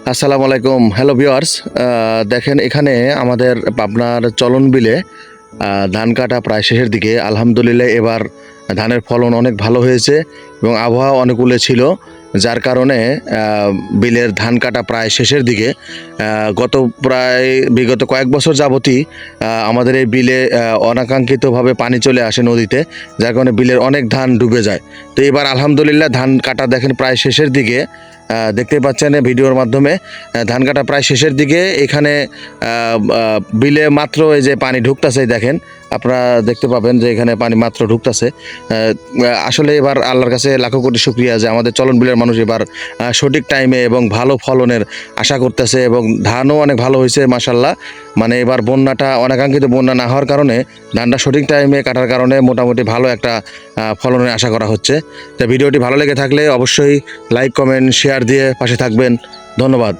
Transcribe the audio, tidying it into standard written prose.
আসসালামু আলাইকুম। Hello viewers, দেখেন এখানে আমাদের পাবনার চলন বিলে ধান কাটা প্রায় শেষের দিকে। আলহামদুলিল্লাহ এবার ধানের ফলন অনেক ভালো হয়েছে এবং আবহাওয়া অনুকূলে ছিল, যার কারণে বিলের ধান কাটা প্রায় শেষের দিকে। গত প্রায় বিগত কয়েক বছর যাবতই আমাদের এই বিলে অনাকাঙ্ক্ষিতভাবে পানি চলে আসে নদীতে, যার কারণে বিলের অনেক ধান ডুবে যায়। তো এবার আলহামদুলিল্লাহ ধান কাটা দেখেন প্রায় শেষের দিকে। দেখতে পাচ্ছেন ভিডিওর মাধ্যমে ধান কাটা প্রায় শেষের দিকে। এখানে বিলে মাত্র এই যে পানি ঢুকতেছে, দেখেন আপনারা দেখতে পাবেন যে এখানে পানি মাত্র ঢুকতেছে। আসলে এবার আল্লাহর কাছে লাখো কোটি শুকরিয়া যে আমাদের চলন বিলের মানুষ এবার সঠিক টাইমে এবং ভালো ফলনের আশা করতেছে এবং ধানও অনেক ভালো হয়েছে মাশাল্লাহ। মানে এবার বন্যাটা অনাকাঙ্ক্ষিত বন্যা না হওয়ার কারণে ধানটা সঠিক টাইমে কাটার কারণে মোটামুটি ভালো একটা ফলনের আশা করা হচ্ছে। তো ভিডিওটি ভালো লেগে থাকলে অবশ্যই লাইক কমেন্ট শেয়ার দিয়ে পাশে থাকবেন। ধন্যবাদ।